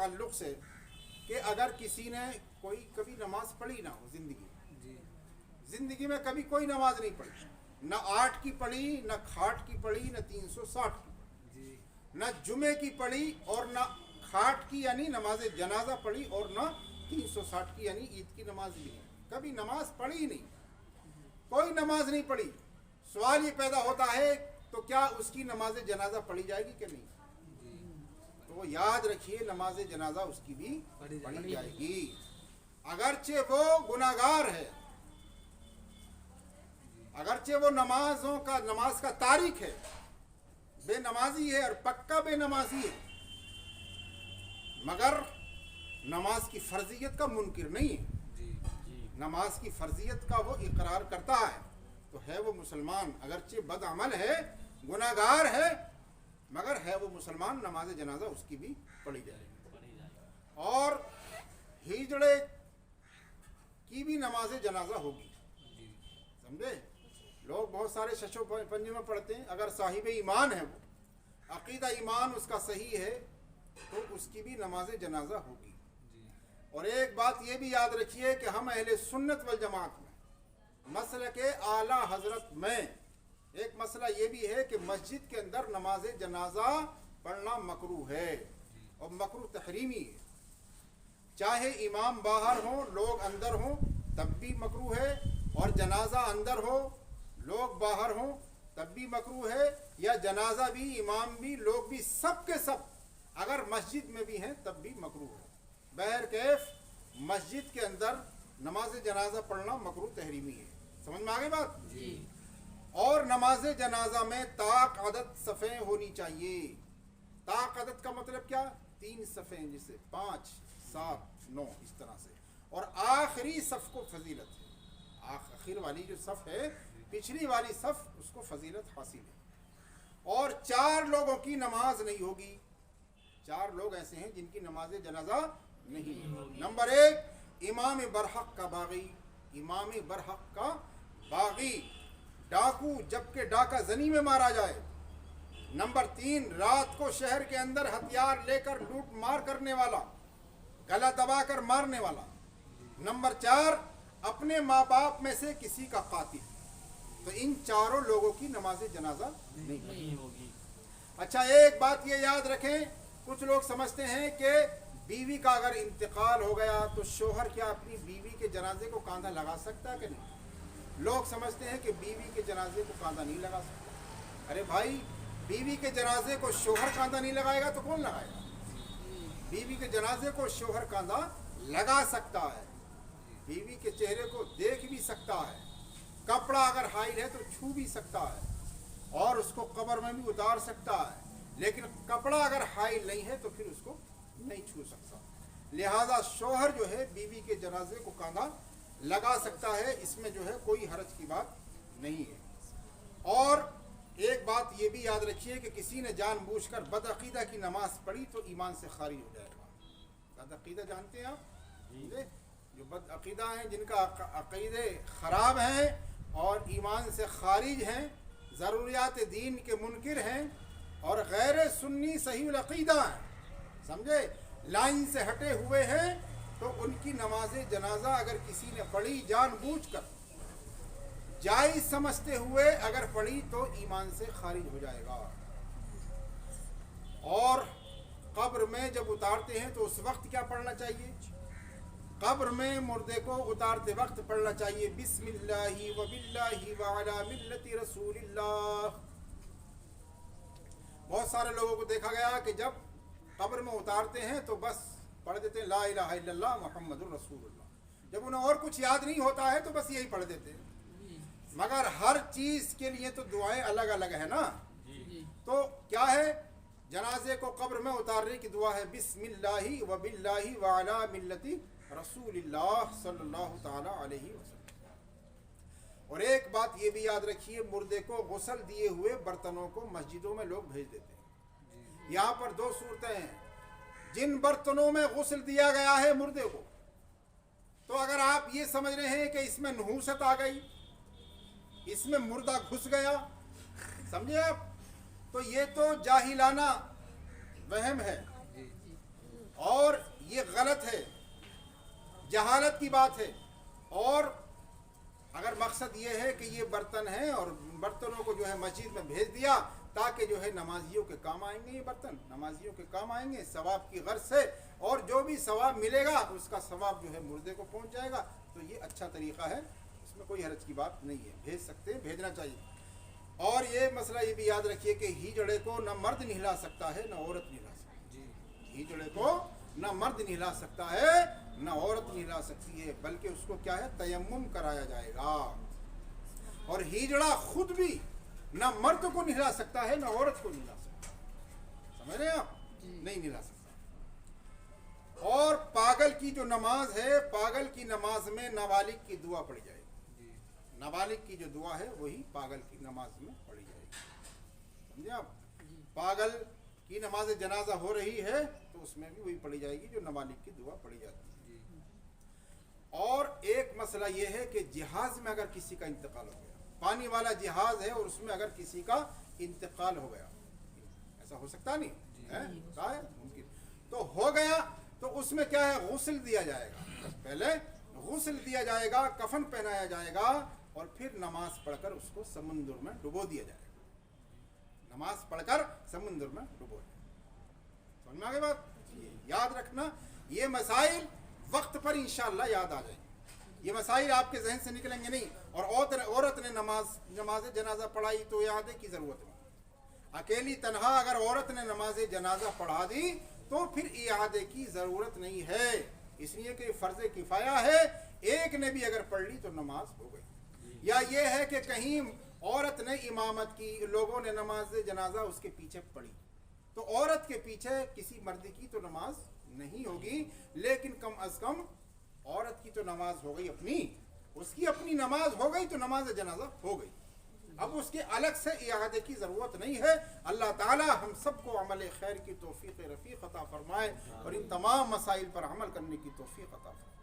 ताल्लुक़ से कि अगर किसी ने कोई कभी नमाज पढ़ी ना हो ज़िंदगी में कभी कोई नमाज नहीं पढ़ी, न 8 की पढ़ी, न खाट की पढ़ी, न 360 की पढ़ी, न जुमे की पढ़ी और न खाट की यानी नमाज जनाजा पढ़ी और न 360 की यानी ईद की नमाज भी नहीं, कभी नमाज पढ़ी नहीं, कोई नमाज नहीं पढ़ी। सवाल ये पैदा होता है तो क्या उसकी नमाज जनाजा पढ़ी जाएगी कि नहीं? तो याद रखिए नमाज जनाजा उसकी भी पढ़ी जाएगी, अगरचे वो गुनाहगार है, अगरचे वो नमाज का तारिक है, बेनमाजी है और पक्का बेनमाजी है, मगर नमाज की फर्जियत का मुनकिर नहीं है। नमाज की फर्जियत का वो इकरार करता है तो है वो मुसलमान, अगरचे बदअमल है, गुनाहगार है, मगर है वो मुसलमान, नमाज जनाजा उसकी भी पढ़ी जाएगी और हिजड़े की भी नमाज जनाजा होगी। समझे? लोग बहुत सारे शशो पंजे में पढ़ते हैं, अगर साहिब ईमान है, वो अकीदा ईमान उसका सही है तो उसकी भी नमाज जनाजा होगी। और एक बात ये भी याद रखिए कि हम अहले सुन्नत वल जमात में मसले के आला हजरत में एक मसला ये भी है कि मस्जिद के अंदर नमाज जनाजा पढ़ना मकरूह है और मकरूह तहरीमी है, चाहे इमाम बाहर हो लोग अंदर हो तब भी मकरूह है, और जनाजा अंदर हो लोग बाहर हो तब भी मकरूह है, या जनाजा भी इमाम भी लोग भी सब के सब अगर मस्जिद में भी हैं तब भी मकरूह है। बहरकैफ मस्जिद के अंदर नमाज जनाजा पढ़ना मकरूह तहरीमी है। समझ में आ गई बात जी। और नमाज जनाजा में ताक अदद सफ़े होनी चाहिए। ताक अदद का मतलब क्या? 3 सफ़े, जिसे 5, 7, 9 इस तरह से, और आखिरी सफ़ को फजीलत है, आखिर वाली जो सफ़ है पिछली वाली सफ़ उसको फजीलत हासिल है। और 4 लोगों की नमाज नहीं होगी, 4 लोग ऐसे हैं जिनकी नमाज जनाजा नहीं होगी। नंबर 1 इमाम बरहक का बागी, इमाम बरहक का बागी, डाकू जबकि डाका जनी में मारा जाए। नंबर 3 रात को शहर के अंदर हथियार लेकर लूट मार करने वाला, गला दबाकर मारने वाला। नंबर 4 अपने माँ बाप में से किसी का कातिल। तो इन 4 लोगों की नमाज जनाजा नहीं होगी। अच्छा, एक बात ये याद रखें, कुछ लोग समझते हैं कि बीवी का अगर इंतकाल हो गया तो शोहर क्या अपनी बीवी के जनाजे को कांधा लगा सकता है कि नहीं? लोग समझते हैं कि बीवी के जनाजे को कांधा नहीं लगा सकता। अरे भाई, बीवी के जनाजे को शोहर कांधा नहीं लगाएगा तो कौन लगाएगा? बीवी के जनाजे को शोहर कांधा लगा सकता है, बीवी के चेहरे को देख भी सकता है, कपड़ा अगर हाइल है तो छू भी सकता है, और उसको कब्र में भी उतार सकता है, लेकिन कपड़ा अगर हाइल नहीं है तो फिर उसको नहीं छू सकता। लिहाजा शोहर जो है बीवी के जनाजे को कांधा लगा सकता है, इसमें जो है कोई हरज की बात नहीं है। और एक बात ये भी याद रखिए कि किसी ने जानबूझकर बदअकीदा की नमाज पढ़ी तो ईमान से खारिज हो जाएगा। बदअकीदा जानते हैं आप? जो बदअकीदा हैं, जिनका अकीदे ख़राब हैं और ईमान से खारिज हैं, ज़रूरियात दीन के मुनकिर हैं और गैर सुन्नी सही अकीदा हैं, समझे, लाइन से हटे हुए हैं, तो उनकी नमाज जनाजा अगर किसी ने पढ़ी जानबूझकर, जायज़ समझते हुए अगर पढ़ी तो ईमान से खारिज हो जाएगा। और कब्र में जब उतारते हैं तो उस वक्त क्या पढ़ना चाहिए? कब्र में मुर्दे को उतारते वक्त पढ़ना चाहिए बिस्मिल्लाहि व बिल्लाहि व अला मिल्लति रसूलिल्लाह। बहुत सारे लोगों को देखा गया कि जब कब्र में उतारते हैं तो बस पढ़ देते हैं ला इलाहा इल्लल्लाह मुहम्मदुर रसूलुल्लाह। जब उन्हें और कुछ याद नहीं होता है तो बस यही पढ़ देते हैं। मगर हर चीज़ के लिए तो दुआएं अलग अलग है ना। तो क्या है? जनाजे को कब्र में उतारने की दुआ है बिस्मिल्लाहि व बिल्लाहि व अला मिल्लति रसूलिल्लाह सल्लल्लाहु ताला अलैहि वसल्लम। और एक बात ये भी याद रखिए, मुर्दे को गुस्ल दिए हुए बर्तनों को मस्जिदों में लोग भेज देते हैं। यहाँ पर 2 सूरतें हैं। जिन बर्तनों में गुस्ल दिया गया है मुर्दे को, तो अगर आप ये समझ रहे हैं कि इसमें नहूसत आ गई, इसमें मुर्दा घुस गया, समझे आप, तो ये तो जाहिलाना वहम है। और جہالت ہے، جہالت کی بات ہے. اور اگر مقصد یہ ہے کہ یہ برتن ہیں اور برتنوں کو جو ہے مسجد میں بھیج دیا تاکہ جو ہے نمازیوں کے کام آئیں گے، یہ برتن نمازیوں کے کام آئیں گے ثواب کی غرض سے، اور جو بھی ثواب ملے گا اس کا ثواب جو ہے مردے کو پہنچ جائے گا، تو یہ اچھا طریقہ ہے، اس میں کوئی حرج کی بات نہیں ہے، بھیج سکتے ہیں، بھیجنا چاہیے. اور یہ مسئلہ یہ بھی یاد رکھیے کہ ہیجڑے کو نہ مرد نہلا سکتا ہے نہ عورت نہلا سکتی ہے. ہیجڑے کو نہ مرد نہلا سکتا ہے نہ عورت نہلا سکتی ہے، بلکہ اس کو کیا ہے تیمم کرایا جائے گا. اور ہیجڑا خود بھی نہ مرد کو نہلا سکتا ہے نہ عورت کو نہلا سکتا. سمجھ رہے ہیں آپ؟ نہیں نہلا سکتا. اور پاگل کی جو نماز ہے، پاگل کی نماز میں نابالغ کی دعا پڑھی جائے گی. نابالغ کی جو دعا ہے وہی پاگل کی نماز میں پڑھی جائے گی. سمجھے آپ؟ پاگل کی نماز جنازہ ہو رہی ہے تو اس میں بھی وہی پڑھی جائے گی جو نابالغ کی دعا پڑھی جاتی ہے. اور ایک مسئلہ یہ ہے کہ جہاز میں اگر کسی کا انتقال ہو گیا، پانی والا جہاز ہے اور اس میں اگر کسی کا انتقال ہو گیا، ایسا ہو سکتا نہیں ہے؟ ممکن تو ہو گیا تو اس میں کیا ہے غسل دیا جائے گا. پہلے غسل دیا جائے گا، کفن پہنایا جائے گا، اور پھر نماز پڑھ کر اس کو سمندر میں ڈبو دیا جائے گا. نماز پڑھ کر سمندر میں ڈبو دیا. سمجھ میں آ گئی بات؟ یاد رکھنا یہ مسائل وقت پر انشاءاللہ یاد آ جائیں گے. یہ مسائل آپ کے ذہن سے نکلیں گے نہیں. اور عورت نے نماز جنازہ پڑھائی تو اعادے کی ضرورت نہیں. اکیلی تنہا اگر عورت نے نماز جنازہ پڑھا دی تو پھر اعادے کی ضرورت نہیں ہے، اس لیے کہ فرض کفایہ ہے. ایک نے بھی اگر پڑھ لی تو نماز ہو گئی. یا یہ ہے کہ کہیں عورت نے امامت کی، لوگوں نے نماز جنازہ اس کے پیچھے پڑھی، تو عورت کے پیچھے کسی مرد کی تو نماز نہیں ہوگی، لیکن کم از کم عورت کی تو نماز ہو گئی، اپنی اس کی اپنی نماز ہو گئی تو نماز جنازہ ہو گئی. اب اس کے الگ سے اعادے کی ضرورت نہیں ہے. اللہ تعالی ہم سب کو عمل خیر کی توفیق رفیق عطا فرمائے اور ان تمام مسائل پر عمل کرنے کی توفیق عطا فرمائے.